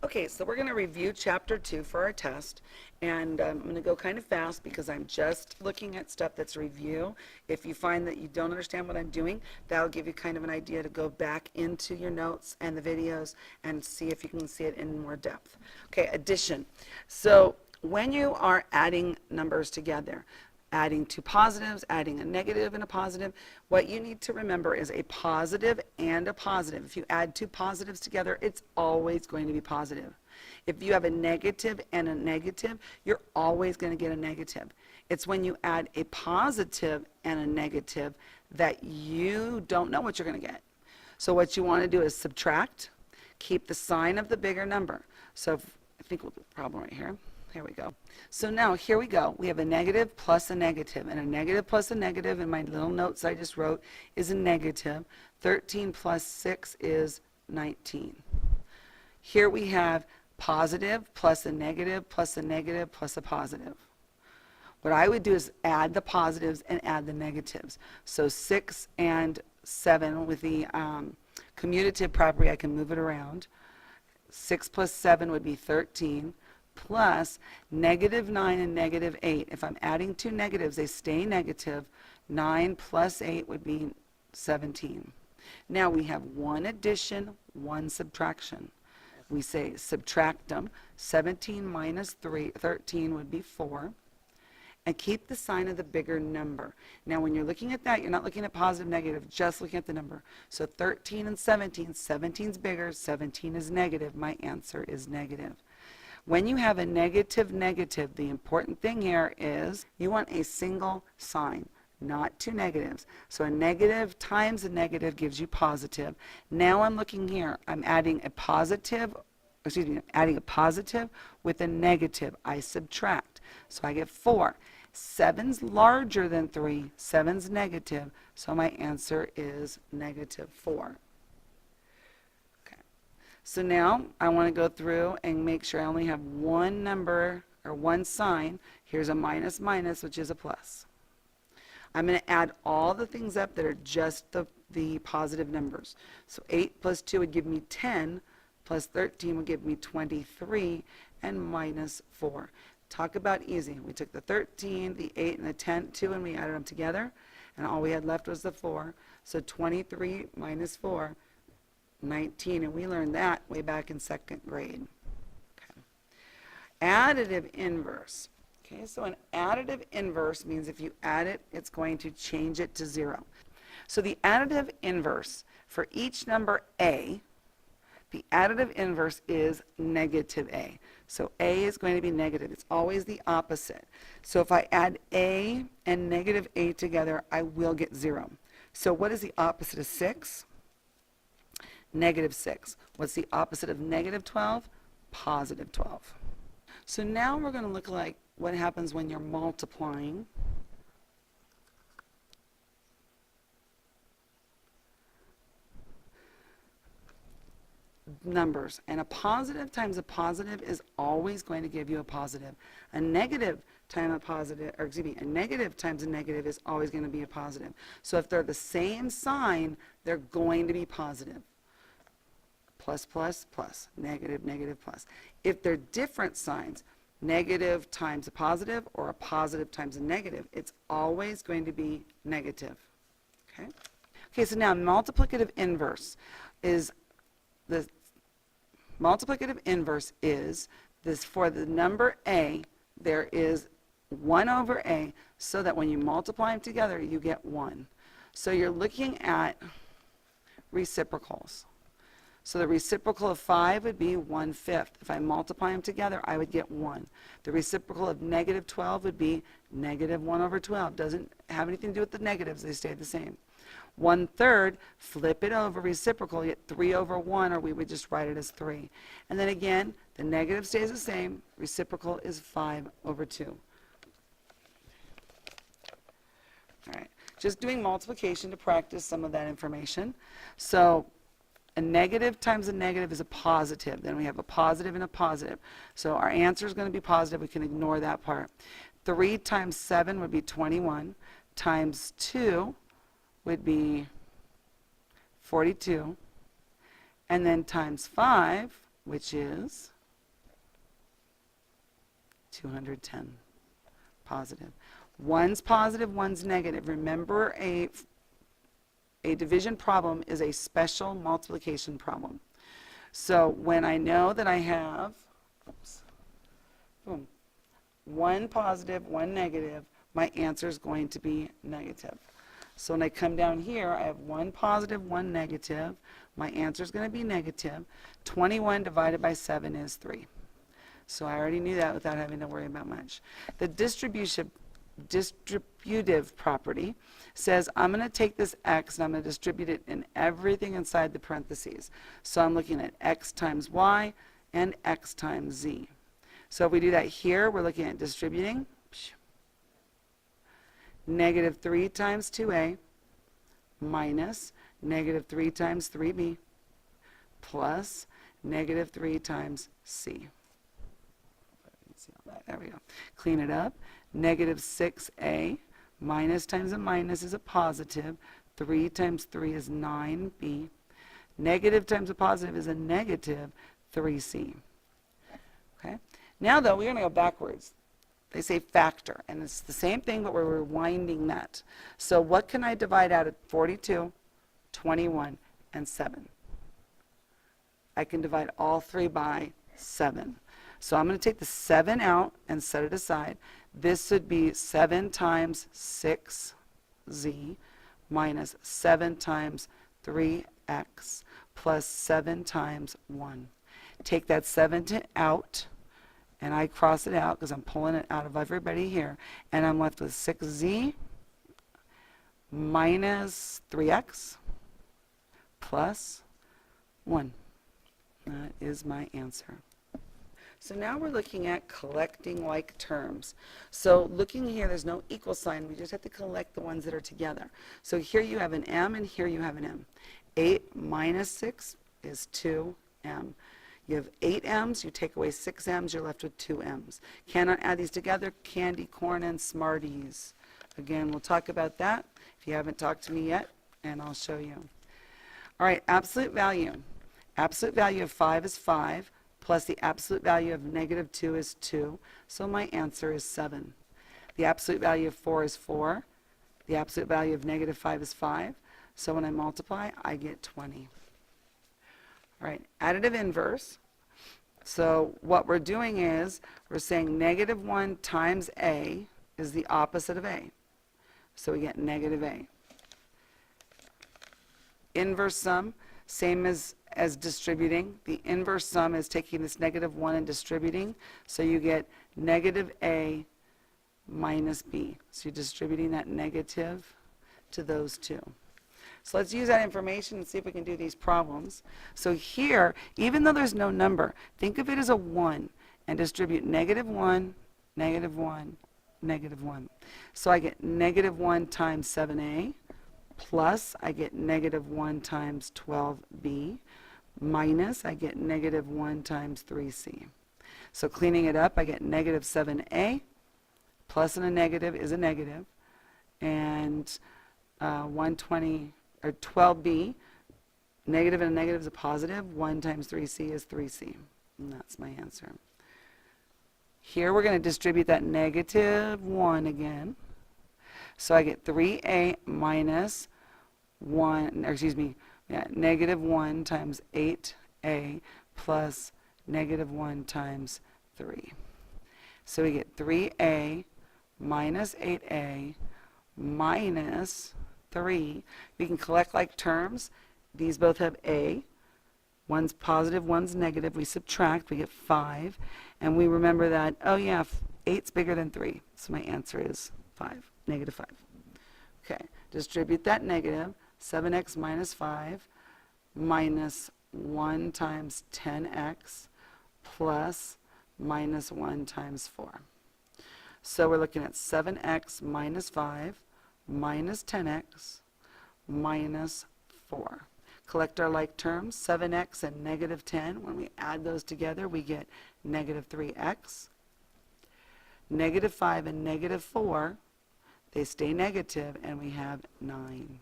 Okay, so we're going to review Chapter 2 for our test, and I'm going to go kind of fast because I'm just looking at stuff that's review. If you find that you don't understand what I'm doing, that'll give you kind of an idea to go back into your notes and the videos and see if you can see it in more depth. Okay, addition. So when you are adding numbers together, adding two positives, adding a negative and a positive, what you need to remember is a positive and a positive. If you add two positives together, it's always going to be positive. If you have a negative and a negative, you're always going to get a negative. It's when you add a positive and a negative that you don't know what you're going to get. So what you want to do is subtract, keep the sign of the bigger number. So I think we'll do the problem right here. Here we go. So now here we go. We have a negative plus a negative, and a negative plus a negative in my little notes I just wrote is a negative. 13 plus 6 is 19. Here we have positive plus a negative plus a negative plus a positive. What I would do is add the positives and add the negatives. So 6 and 7 with the commutative property, I can move it around. 6 plus 7 would be 13. Plus negative 9 and negative 8. If I'm adding two negatives, they stay negative. 9 plus 8 would be 17. Now we have one addition, one subtraction. We say subtract them. 17 minus 13 would be 4. And keep the sign of the bigger number. Now when you're looking at that, you're not looking at positive, negative, just looking at the number. So 13 and 17, 17 is bigger, 17 is negative. My answer is negative. When you have a negative negative, the important thing here is you want a single sign, not two negatives. So a negative times a negative gives you positive. Now I'm looking here. I'm adding a positive, adding a positive with a negative. I subtract. So I get 4. 7's larger than 3. 7's negative. So my answer is negative 4. So now I want to go through and make sure I only have one number or one sign. Here's a minus minus, which is a plus. I'm going to add all the things up that are just the positive numbers. So 8 plus 2 would give me 10, plus 13 would give me 23, and minus 4. Talk about easy. We took the 13, the 8, and the 2, and we added them together, and all we had left was the 4. So 23 minus 4. 19, and we learned that way back in 2nd grade. Okay. Additive inverse. Okay, so an additive inverse means if you add it, it's going to change it to 0. So the additive inverse for each number a, the additive inverse is negative a. So a is going to be negative. It's always the opposite. So if I add a and negative a together, I will get 0. So what is the opposite of 6? Negative 6. What's the opposite of negative 12? Positive 12. So now we're going to look like what happens when you're multiplying numbers. And a positive times a positive is always going to give you a positive. A negative times a positive, or excuse me, a negative times a negative is always going to be a positive. So if they're the same sign, they're going to be positive. Plus, plus, plus, negative, negative, plus. If they're different signs, negative times a positive or a positive times a negative, it's always going to be negative. Okay? Okay, so now multiplicative inverse is the multiplicative inverse is this for the number a, there is 1 over a, so that when you multiply them together, you get 1. So you're looking at reciprocals. So the reciprocal of 5 would be 1/5. If I multiply them together, I would get 1. The reciprocal of negative 12 would be negative 1 over 12. Doesn't have anything to do with the negatives. They stay the same. 1/3, flip it over, reciprocal, you get 3 over 1, or we would just write it as 3. And then again, the negative stays the same. Reciprocal is 5 over 2. All right, just doing multiplication to practice some of that information. So a negative times a negative is a positive. Then we have a positive and a positive. So our answer is going to be positive. We can ignore that part. 3 times 7 would be 21. Times 2 would be 42. And then times 5 which is 210. Positive. One's positive, one's negative. Remember, a division problem is a special multiplication problem. So when I know that I have, boom, one positive, one negative, my answer is going to be negative. So when I come down here, I have one positive, one negative. My answer is going to be negative. 21 divided by 7 is 3. So I already knew that without having to worry about much. The distributive property says I'm going to take this x and I'm going to distribute it in everything inside the parentheses. So I'm looking at x times y and x times z. So if we do that here, we're looking at distributing negative 3 times 2a minus negative 3 times 3b plus negative 3 times c. There we go. Clean it up. Negative 6a minus times a minus is a positive. 3 times 3 is 9b. Negative times a positive is a negative 3c. Okay. Now, though, we're going to go backwards. They say factor, and it's the same thing, but we're rewinding that. So what can I divide out of 42, 21, and 7? I can divide all three by 7. So I'm going to take the 7 out and set it aside. This would be 7 times 6z minus 7 times 3x plus 7 times 1. Take that 7 out, and I cross it out because I'm pulling it out of everybody here, and I'm left with 6z minus 3x plus 1. That is my answer. So now we're looking at collecting like terms. So looking here, there's no equal sign. We just have to collect the ones that are together. So here you have an m and here you have an m. 8 minus 6 is 2m. You have 8 m's, you take away 6 m's, you're left with 2 m's. Cannot add these together, candy corn and Smarties. Again, we'll talk about that if you haven't talked to me yet, and I'll show you. All right, absolute value. Absolute value of 5 is 5, plus the absolute value of negative 2 is 2, so my answer is 7. The absolute value of 4 is 4. The absolute value of negative 5 is 5, so when I multiply, I get 20. All right, additive inverse. So what we're doing is we're saying negative 1 times a is the opposite of a. So we get negative a. Inverse sum, same as distributing. The inverse sum is taking this negative 1 and distributing. So you get negative a minus b. So you're distributing that negative to those two. So let's use that information and see if we can do these problems. So here, even though there's no number, think of it as a 1 and distribute negative 1, negative 1, negative 1. So I get negative 1 times 7a plus I get negative 1 times 12b minus I get negative 1 times 3c. So cleaning it up, I get negative 7a plus and a negative is a negative, and 120 or 12b, negative and a negative is a positive. 1 times 3c is 3c, and that's my answer. Here we're going to distribute that negative 1 again. So I get 3a minus 1, or excuse me, negative 1 times 8a plus negative 1 times 3. So we get 3a minus 8a minus 3. We can collect like terms. These both have a. One's positive, one's negative. We subtract, we get 5. And we remember that, oh yeah, 8's bigger than 3. So my answer is 5, negative 5. Okay, distribute that negative. 7x minus 5 minus 1 times 10x plus minus 1 times 4. So we're looking at 7x minus 5 minus 10x minus 4. Collect our like terms, 7x and negative 10. When we add those together, we get negative 3x. Negative 5 and negative 4, they stay negative, and we have 9.